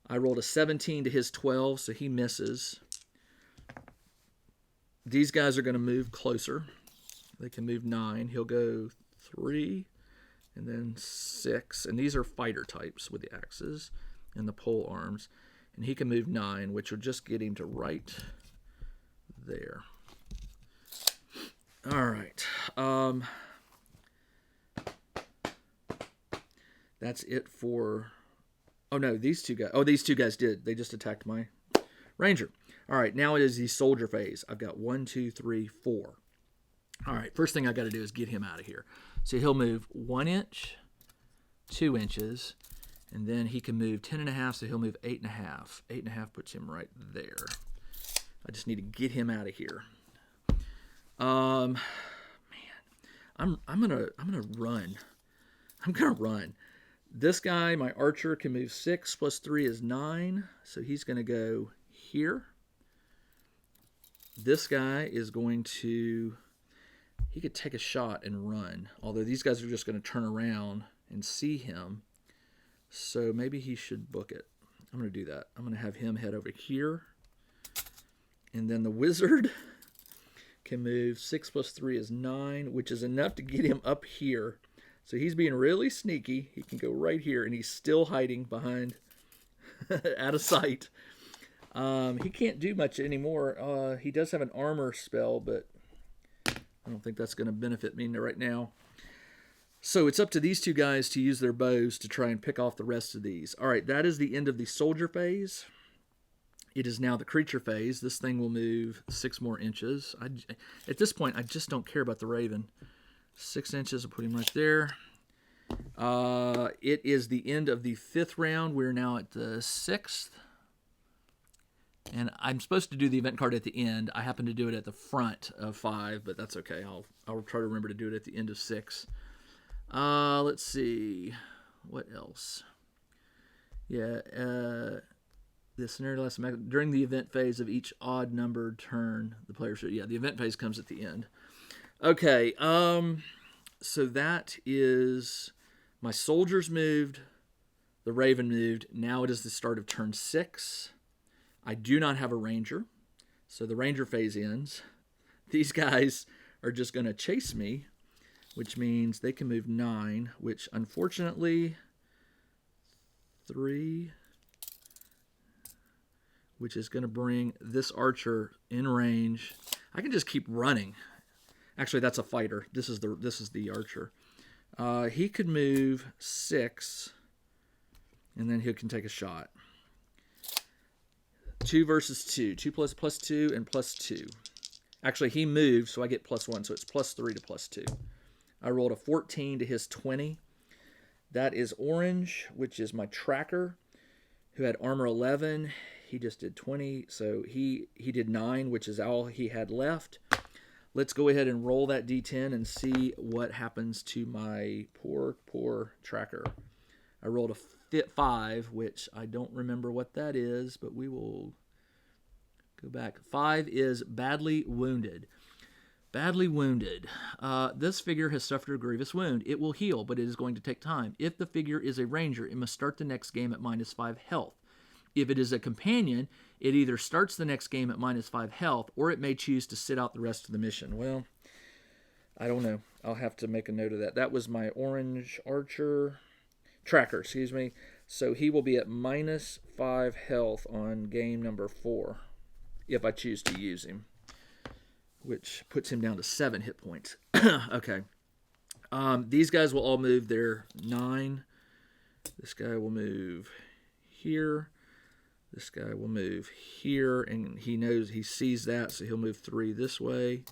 I rolled a 17 to his 12, so he misses. These guys are going to move closer. They can move 9. He'll go 3. And then 6. And these are fighter types with the axes and the pole arms. And he can move 9, which will just get him to right there. All right. That's it for... Oh, no, these two guys... Oh, these two guys did. They just attacked my ranger. All right, now it is the soldier phase. I've got 1, 2, 3, 4. All right, first thing I got to do is get him out of here. So he'll move 1 inch, 2 inches, and then he can move 10.5, so he'll move 8.5. 8.5 puts him right there. I just need to get him out of here. Man, I'm gonna run. I'm gonna run. This guy, my archer, can move 6 plus 3 is 9, so he's gonna go here. This guy is going to... He could take a shot and run, although these guys are just going to turn around and see him. So maybe he should book it. I'm going to do that. I'm going to have him head over here. And then the wizard can move 6 plus 3 is 9, which is enough to get him up here. So he's being really sneaky. He can go right here, and he's still hiding behind, out of sight. He can't do much anymore. He does have an armor spell, but I don't think that's going to benefit me right now. So it's up to these two guys to use their bows to try and pick off the rest of these. All right, that is the end of the soldier phase. It is now the creature phase. This thing will move 6 more inches. At this point, I just don't care about the raven. 6 inches, I'll put him right there. It is the end of the 5th round. We're now at the 6th. And I'm supposed to do the event card at the end. I happen to do it at the front of 5, but that's okay. I'll try to remember to do it at the end of 6. Let's see. What else? Yeah. The scenario lasts during the event phase of each odd numbered turn. The player should. Yeah, the event phase comes at the end. Okay. So that is my soldiers moved. The Raven moved. Now it is the start of turn 6. I do not have a ranger, so the ranger phase ends. These guys are just going to chase me, which means they can move 9, which unfortunately 3, which is going to bring this archer in range. I can just keep running. Actually, that's a fighter. This is the archer. He could move 6, and then he can take a shot. 2 versus 2. 2 plus 2 and plus 2. Actually, he moved, so I get +1, so it's +3 to +2. I rolled a 14 to his 20. That is orange, which is my tracker, who had armor 11. He just did 20, so he did 9, which is all he had left. Let's go ahead and roll that d10 and see what happens to my poor tracker. I rolled a 5, which I don't remember what that is, but we will go back. 5 is badly wounded. Badly wounded. This figure has suffered a grievous wound. It will heal, but it is going to take time. If the figure is a ranger, it must start the next game at -5 health. If it is a companion, it either starts the next game at -5 health, or it may choose to sit out the rest of the mission. Well, I don't know. I'll have to make a note of that. That was my orange archer tracker, excuse me. So he will be at -5 health on game number 4, if I choose to use him, which puts him down to 7 hit points. Okay. These guys will all move their 9. This guy will move here. This guy will move here, and he sees that, so he'll move 3 this way.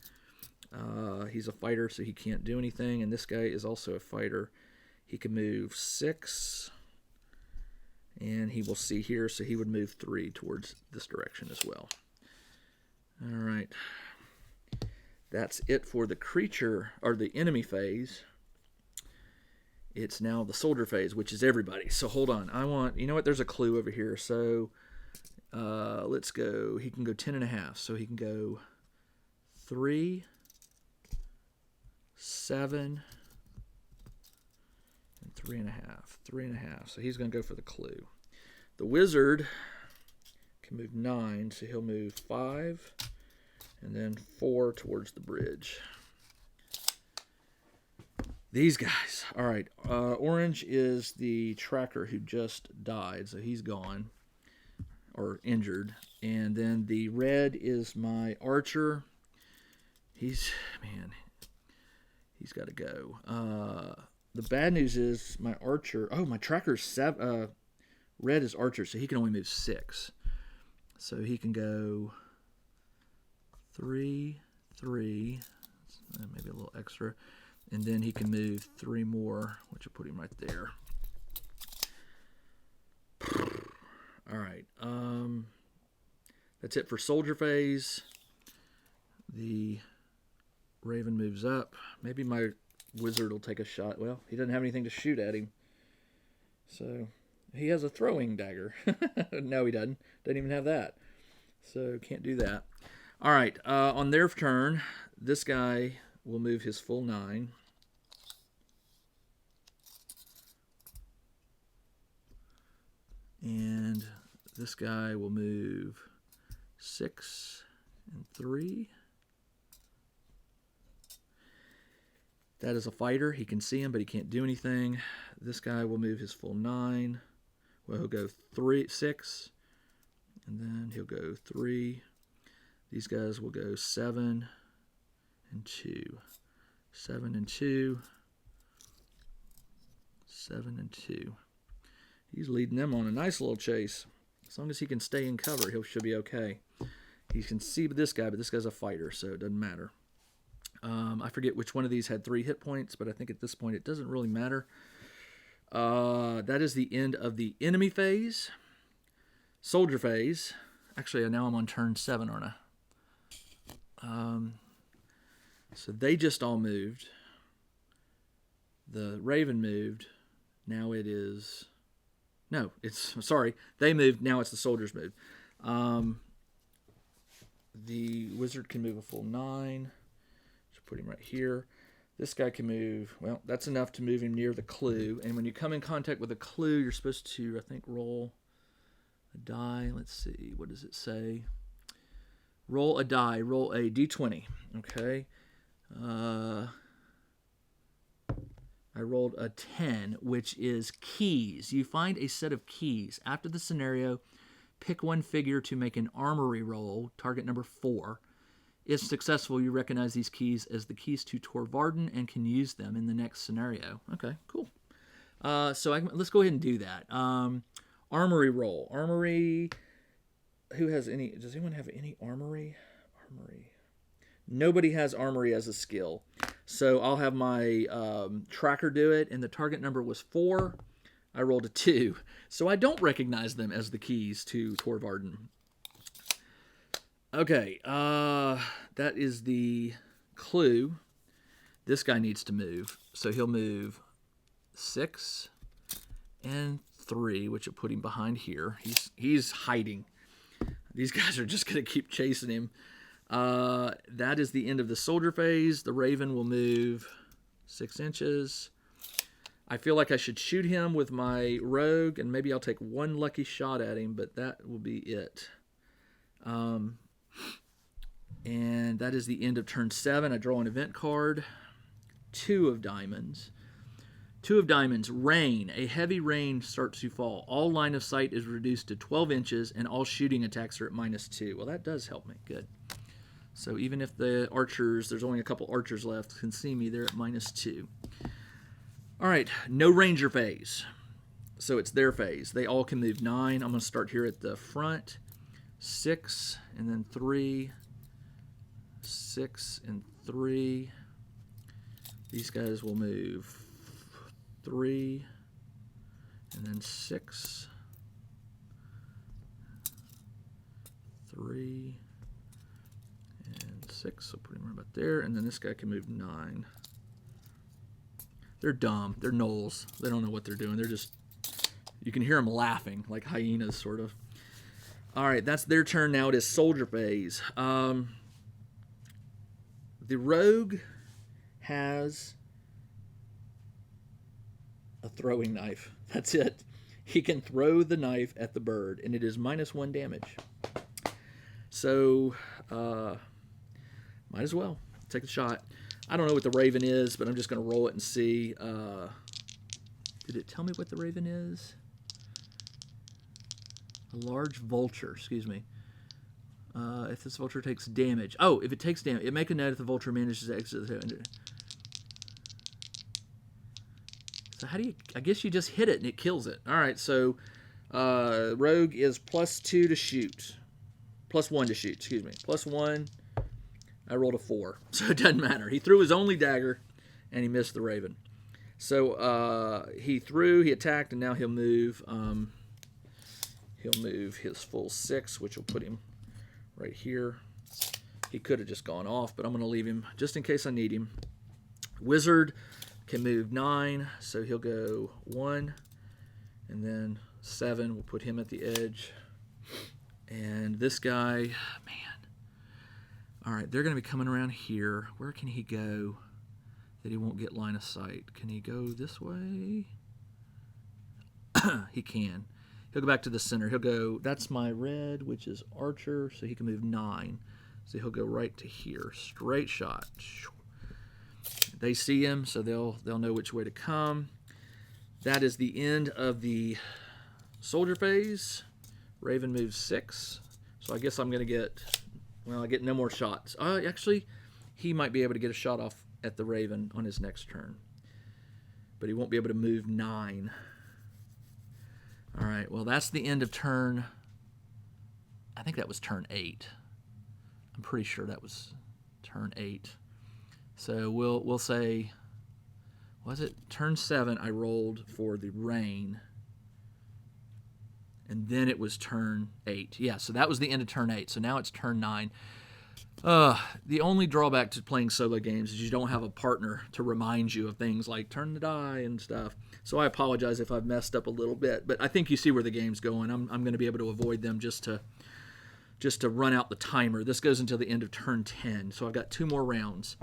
He's a fighter, so he can't do anything, and this guy is also a fighter. He can move 6, and he will see here, so he would move 3 towards this direction as well. All right. That's it for the creature, or the enemy phase. It's now the soldier phase, which is everybody. So hold on. You know what? There's a clue over here. So let's go. He can go 10.5. So he can go 3, 7, and 3.5. 3.5. So he's going to go for the clue. The wizard can move 9, so he'll move 5, and then 4 towards the bridge. These guys. All right. Orange is the tracker who just died, so he's gone or injured. And then the red is my archer. He's got to go. The bad news is my archer. Oh, my tracker's 7. Red is archer, so he can only move 6. So he can go 3, 3, maybe a little extra. And then he can move 3 more, which will put him right there. All right. That's it for soldier phase. The Raven moves up. Maybe my wizard will take a shot. Well, he doesn't have anything to shoot at him. So he has a throwing dagger. No, he doesn't. Doesn't even have that. So can't do that. All right. On their turn, this guy will move his full 9. And this guy will move 6 and 3. That is a fighter. He can see him, but he can't do anything. This guy will move his full 9. Well, he'll go 3, 6, and then he'll go 3. These guys will go 7 and 2. 7 and 2. 7 and 2. He's leading them on a nice little chase. As long as he can stay in cover, he should be okay. He can see this guy, but this guy's a fighter, so it doesn't matter. I forget which one of these had 3 hit points, but I think at this point it doesn't really matter. That is the end of the enemy phase. Soldier phase. Actually, now I'm on turn 7, aren't I? So they just all moved. The Raven moved. Now it is No, it's, sorry, they moved. Now it's the soldiers' move. The wizard can move a full 9. Just put him right here. This guy can move, well, that's enough to move him near the clue. And when you come in contact with a clue, you're supposed to, I think, roll a die. Let's see, what does it say? Roll a die. Roll a d20. Okay. I rolled a 10, which is keys. You find a set of keys. After the scenario, pick one figure to make an armory roll, target number 4. If successful, you recognize these keys as the keys to Torvarden and can use them in the next scenario. Okay, cool. Let's go ahead and do that. Armory roll. Armory. Who has any? Does anyone have any armory? Armory. Nobody has armory as a skill. So I'll have my tracker do it, and the target number was 4. I rolled a 2. So I don't recognize them as the keys to Torvarden. Okay, that is the clue. This guy needs to move. So he'll move 6 and 3, which will put him behind here. He's hiding. These guys are just going to keep chasing him. That is the end of the soldier phase. The raven will move 6 inches. I feel like I should shoot him with my rogue, and maybe I'll take one lucky shot at him, but that will be it. And that is the end of turn 7. I draw an event card. 2 of diamonds. 2 of diamonds. Rain. A heavy rain starts to fall. All line of sight is reduced to 12 inches, and all shooting attacks are at -2. Well, that does help me. Good. So even if the archers, there's only a couple archers left, can see me, they're at -2. All right, no ranger phase. So it's their phase. They all can move 9. I'm going to start here at the front. 6, and then 3. 6 and 3. These guys will move 3, and then 6. 3. 6, so put him right about there, and then this guy can move 9. They're dumb. They're gnolls. They don't know what they're doing. They're just, you can hear them laughing like hyenas, sort of. All right, that's their turn. Now it is soldier phase. The rogue has a throwing knife. That's it. He can throw the knife at the bird, and it is -1 damage. So, might as well take a shot. I don't know what the raven is, but I'm just going to roll it and see. Did it tell me what the raven is? A large vulture, excuse me. If this vulture takes damage. Oh, if it takes damage, it make a note if the vulture manages to exit the... So how do you... I guess you just hit it and it kills it. All right, so rogue is +2 to shoot. +1 to shoot, excuse me. +1. I rolled a 4, so it doesn't matter. He threw his only dagger, and he missed the raven. So he threw, he attacked, and now he'll move. He'll move his full 6, which will put him right here. He could have just gone off, but I'm going to leave him just in case I need him. Wizard can move 9, so he'll go 1, and then 7. We'll put him at the edge. And this guy, man. All right, they're going to be coming around here. Where can he go that he won't get line of sight? Can he go this way? He can. He'll go back to the center. He'll go, that's my red, which is archer, so he can move 9. So he'll go right to here. Straight shot. They see him, so they'll know which way to come. That is the end of the soldier phase. Raven moves 6. So I guess I'm going to get, well, I get no more shots. Actually, he might be able to get a shot off at the Raven on his next turn. But he won't be able to move 9. All right, well, that's the end of turn. I think that was turn 8. I'm pretty sure that was turn 8. So we'll say, was it turn 7 I rolled for the rain, and then it was turn 8. Yeah, so that was the end of turn 8. So now it's turn 9. The only drawback to playing solo games is you don't have a partner to remind you of things like turn the die and stuff. So I apologize if I've messed up a little bit, but I think you see where the game's going. I'm going to be able to avoid them just to run out the timer. This goes until the end of turn 10, so I've got 2 more rounds.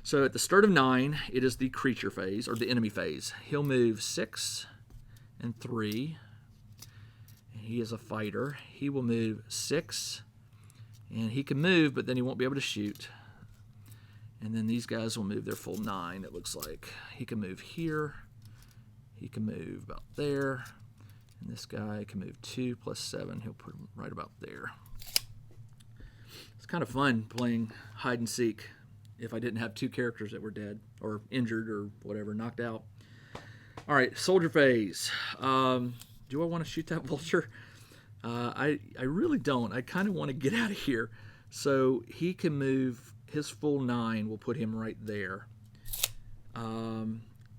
So at the start of 9, it is the creature phase, or the enemy phase. He'll move 6 and 3. He is a fighter. He will move 6. And he can move, but then he won't be able to shoot. And then these guys will move their full 9, it looks like. He can move here. He can move about there. And this guy can move 2 plus 7. He'll put him right about there. It's kind of fun playing hide and seek if I didn't have 2 characters that were dead or injured or whatever, knocked out. All right, soldier phase. Do I want to shoot that vulture? I really don't. I kind of want to get out of here. So he can move his full 9. We'll put him right there.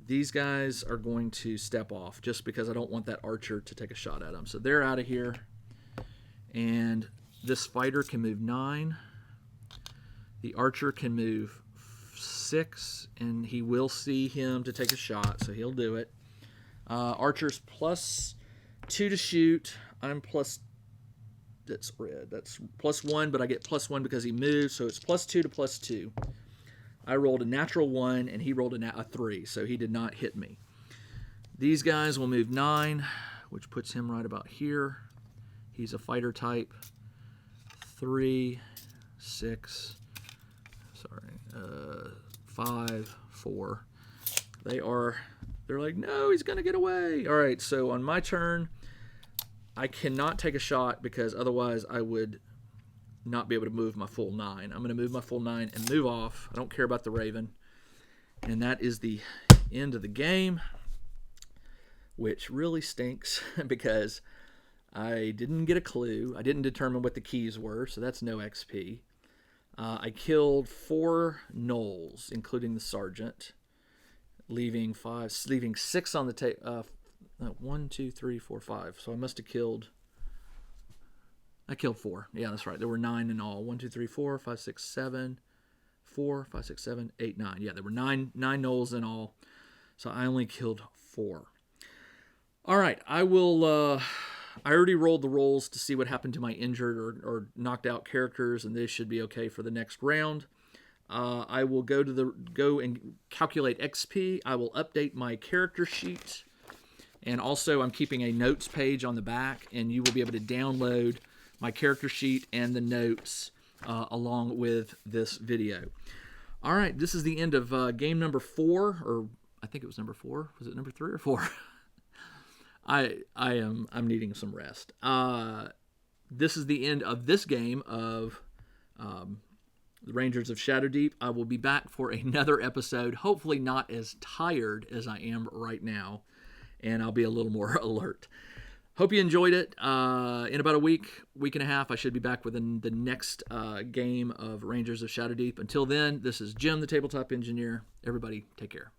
These guys are going to step off just because I don't want that archer to take a shot at them. So they're out of here. And this fighter can move 9. The archer can move 6. And he will see him to take a shot, so he'll do it. Archer's plus 2 to shoot. I'm plus, that's red, that's plus 1, but I get plus 1 because he moved, so it's plus 2 to plus 2. I rolled a natural 1, and he rolled a 3, so he did not hit me. These guys will move 9, which puts him right about here. He's a fighter type. 3, 6, 5, 4. They're like, no, he's going to get away. All right, so on my turn, I cannot take a shot because otherwise I would not be able to move my full 9. I'm going to move my full 9 and move off. I don't care about the Raven. And that is the end of the game, which really stinks because I didn't get a clue. I didn't determine what the keys were, so that's no XP. I killed 4 gnolls, including the sergeant, leaving 6 on the table. 1, 2, 3, 4, 5. So I must have killed. I killed 4. Yeah, that's right. There were 9 in all. 1, 2, 3, 4, 5, 6, 7. 4, 5, 6, 7, 8, 9. Yeah, there were 9 gnolls in all. So I only killed 4. All right, I will. I already rolled the rolls to see what happened to my injured or knocked out characters, and they should be okay for the next round. I will go and calculate XP. I will update my character sheet. And also, I'm keeping a notes page on the back, and you will be able to download my character sheet and the notes along with this video. All right, this is the end of game number 4, or I think it was number 4. Was it number 3 or 4? I'm needing some rest. This is the end of this game of the Rangers of Shadowdeep. I will be back for another episode, hopefully not as tired as I am right now, and I'll be a little more alert. Hope you enjoyed it. In about a week and a half, I should be back with the next game of Rangers of Shadowdeep. Until then, this is Jim, the Tabletop Engineer. Everybody, take care.